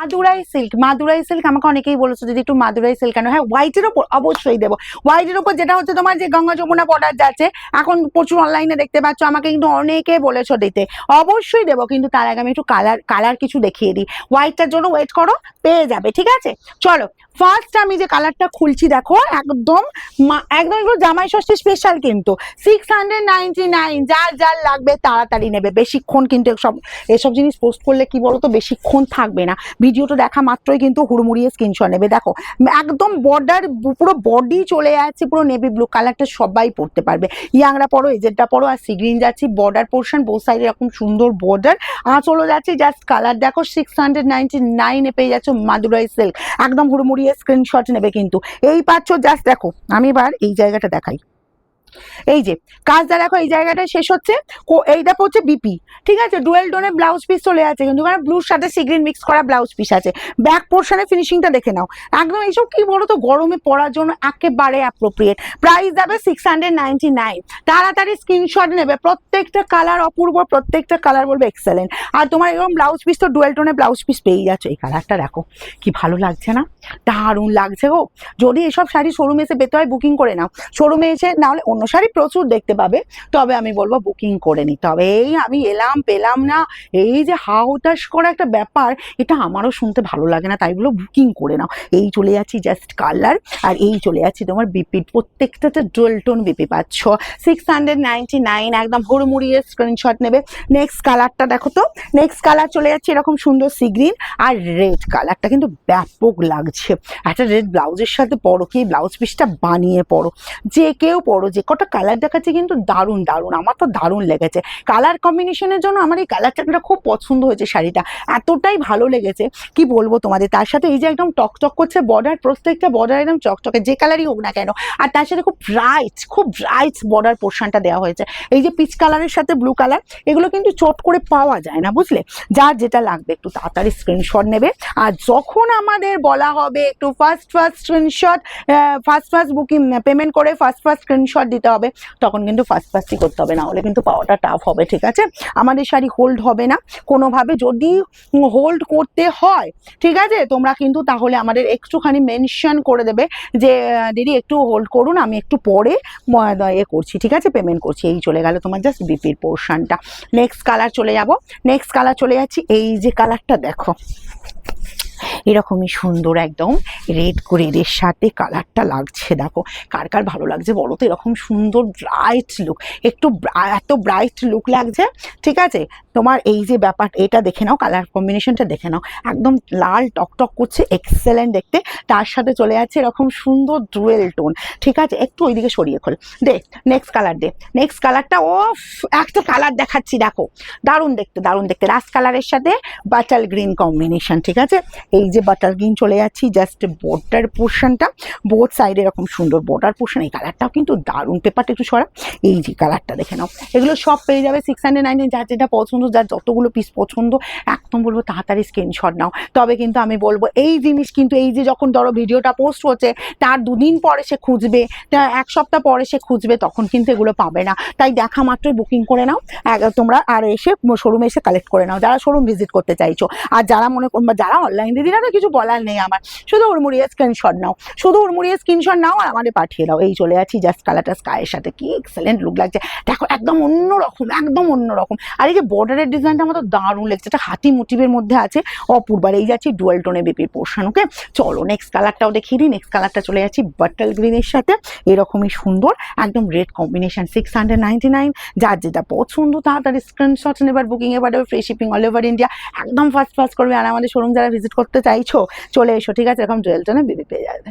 Madurai silk আমাকে অনেকেই বলেছো যদি একটু মাদুরাই সিল্ক কেন, হ্যাঁ হোয়াইটের ওপর অবশ্যই দেবো। হোয়াইটের ওপর যেটা হচ্ছে তোমার যে গঙ্গা যমুনা বর্ডার যাচ্ছে এখন প্রচুর অনলাইনে দেখতে পাচ্ছ, আমাকে কিন্তু অনেকে বলেছো দিতে, অবশ্যই দেবো। কিন্তু তার আগে আমি একটু কালার কিছু দেখিয়ে দিই, হোয়াইটটার জন্য ওয়েট করো, পেয়ে যাবে, ঠিক আছে। চলো ফার্স্ট আমি যে কালারটা খুলছি দেখো, একদম একদম জামাই ষষ্ঠী স্পেশাল কিন্তু 699, যার লাগবে তাড়াতাড়ি নেবে, বেশিক্ষণ কিন্তু এসব জিনিস পোস্ট করলে কি বলতো বেশিক্ষণ থাকবে না, ভিডিওটা দেখা মাত্রই কিন্তু হুড়মুড়িয়ে স্ক্রিনশট নেবে। দেখো একদম বর্ডার পুরো বডি চলে যাচ্ছে পুরো নেভি ব্লু কালারটা, সবাই পরতে পারবে, ইয়াংরা পরো, এজেডটা পরো। আর সি গ্রিন যাচ্ছি, বর্ডার পোর্শন বোথ সাইডে এরকম সুন্দর বর্ডার, আঁচলও যাচ্ছে, জাস্ট কালার দেখো 699 পেয়ে যাচ্ছ মাদুরাই সিল্ক, একদম হুড়মুড়িয়ে স্ক্রিনশট নেবে কিন্তু। এই পাচ্ছ জাস্ট দেখো, আমি এবার এই জায়গাটা দেখাই, এই যে কাজটা দেখো, এই জায়গাটা শেষ হচ্ছে, এইটা পড়ছে বিপি, ঠিক আছে, ডুয়েল টোনে ব্লাউজ পিস চলে আছে কিন্তু, কারণ ব্লুর সাথে সি গ্রিন মিক্স করা ব্লাউজ পিস আছে। ব্যাক পোর্শনের ফিনিশিংটা দেখে নাও, একদম এইসব কি বলো তো গরমে পরার জন্য একেবারে অ্যাপ্রোপ্রিয়েট। প্রাইস যাবে 699, তাড়াতাড়ি স্ক্রিনশট নেবে, প্রত্যেকটা কালার অপূর্ব, প্রত্যেকটা কালার বলবে এক্সেলেন্ট। আর তোমার এরকম ব্লাউজ পিস তো ডুয়েল টোনে ব্লাউজ পিস পেয়ে যাচ্ছ। এই কালারটা দেখো কি ভালো লাগছে না, দারুণ লাগছে গো। যদি এসব শাড়ি শোরুমে এসে পেতে হয় বুকিং করে নাও, শোরুমে এসে নাহলে অন্য শাড়ি প্রচুর দেখতে পাবে, তবে আমি বলবো বুকিং করে নিতে হবে। এই আমি এলাম পেলাম না, এই যে হাউতাস করা একটা ব্যাপার, এটা আমারও শুনতে ভালো লাগে না, তাই বলো বুকিং করে নাও। এই চলে যাচ্ছি জাস্ট কালার, আর এই চলে যাচ্ছি তোমার বিপি, প্রত্যেকটাতে ডুয়েল টোন বিপি পাচ্ছ, 699, একদম হুড়মুড়িয়ে স্ক্রিনশট নেবে। নেক্সট কালারটা দেখো তো, নেক্সট কালার চলে যাচ্ছে এরকম সুন্দর সি গ্রিন, আর রেড কালারটা কিন্তু ব্যাপক লাগছে। একটা রেড ব্লাউজের সাথে পরো, কি ব্লাউজ পিসটা বানিয়ে পরো, যে কেউ পরো, যে কটা কালার দেখাচ্ছে কিন্তু দারুণ দারুণ, আমার তো দারুণ লেগেছে কালার কম্বিনেশনের জন্য। আমার এই কালারটা খুব পছন্দ হয়েছে, শাড়িটা এতটাই ভালো লেগেছে কি বলবো তোমাদের। তার সাথে এই যে একদম টকটক করছে বর্ডার, প্রত্যেকটা বর্ডার একদম চকচকে, যে কালারই হোক না কেন। আর তার সাথে খুব ব্রাইট বর্ডার পোর্শনটা দেওয়া হয়েছে, এই যে পিচ কালারের সাথে ব্লু কালার, এগুলো কিন্তু চট করে পাওয়া যায় না, বুঝলে। যার যেটা লাগবে একটু তাড়াতাড়ি স্ক্রিনশট নেবে। আর যখন আমাদের বলা হবে একটু first screenshot, first booking payment করে ফার্স্ট স্ক্রিনশট দিতে হবে, তখন কিন্তু ফার্স্টই করতে হবে, না হলে কিন্তু পাওয়াটা টাফ হবে, ঠিক আছে। আমাদের শাড়ি হোল্ড হবে না কোনোভাবে, যদি হোল্ড করতে হয় ঠিক আছে তোমরা কিন্তু তাহলে আমাদের একটুখানি মেনশন করে দেবে যে দিদি একটু হোল্ড করুন, আমি একটু পরে করছি, ঠিক আছে, পেমেন্ট করছি। এই চলে গেল তোমার জাস্ট বিপির পোর্শনটা। নেক্সট কালার চলে যাব, নেক্সট কালার চলে যাচ্ছি, এই যে কালারটা দেখো এরকমই সুন্দর, একদম রেডের সাথে কালারটা লাগছে, দেখো কার কার ভালো লাগছে বলো তো, এরকম সুন্দর ব্রাইট লুক, একটু এত ব্রাইট লুক লাগছে, ঠিক আছে। তোমার এই যে ব্যাপার এটা দেখে নাও, কালার কম্বিনেশনটা দেখে নাও, একদম লাল টকটক করছে, এক্সেলেন্ট দেখতে। তার সাথে চলে যাচ্ছে এরকম সুন্দর ডুয়েল টোন, ঠিক আছে, একটু ওইদিকে সরিয়ে খোল দে। নেক্সট কালার দে, নেক্সট কালারটা ও একটা কালার দেখাচ্ছি দেখো, দারুণ দেখতে রাস্ট কালারের সাথে বাটাল গ্রিন কম্বিনেশন, ঠিক আছে। এই যে বাটার গ্রিন চলে যাচ্ছি, জাস্ট বর্ডার পোর্শনটা বোথ সাইডে এরকম সুন্দর বর্ডার পোর্শন, এই কালারটাও কিন্তু দারুণ, পেপারটা একটু সরা, এই যে কালারটা দেখে নাও, এগুলো সব পেয়ে যাবে 699, যার যেটা পছন্দ, যার যতগুলো পিস পছন্দ একদম বলবো তাড়াতাড়ি স্ক্রিনশট নাও। তবে কিন্তু আমি বলবো এই জিনিস কিন্তু, এই যে যখন ধরো ভিডিওটা পোস্ট হচ্ছে তার দুদিন পরে সে খুঁজবে, এক সপ্তাহ পরে সে খুঁজবে, তখন কিন্তু এগুলো পাবে না, তাই দেখা মাত্রই বুকিং করে নাও তোমরা, আর এসে শোরুমে এসে কালেক্ট করে নাও যারা শোরুম ভিজিট করতে চাইছো। আর যারা মনে করবো যারা অনলাইন দিদিরা তো কিছু বলার নেই আমার, শুধু হুড়মুড়িয়ে স্ক্রিনশট নাও, আর আমাদের পাঠিয়ে দাও। এই চলে যাচ্ছি জাস্ট কালারটা স্কাইয়ের সাথে, কি এক্সেলেন্ট লুক লাগছে দেখো, একদম অন্যরকম। আর এই যে বর্ডারের ডিজাইনটা আমার তো দারুণ লাগছে, এটা হাতি মোটিভের মধ্যে আছে, অপূর্ব। এই যাচ্ছি ডুয়েল টোনে বিপির পোর্শন, ওকে। চলো নেক্সট কালারটাও দেখিয়ে দিই, নেক্সট কালারটা চলে যাচ্ছি বাটাল গ্রিনের সাথে এরকমই সুন্দর একদম রেড কম্বিনেশন, 699, যার যেটা পছন্দ তাড়াতাড়ি স্ক্রিনশট নেবার, বুকিং এবার free shipping all over India, একদম ফার্স্ট করবে। আর আমাদের শোরুম যারা ভিজিট করতে চাইছো চলে এসো, ঠিক আছে, এরকম ডুয়েল টোনে বিপি পেয়ে যাবে।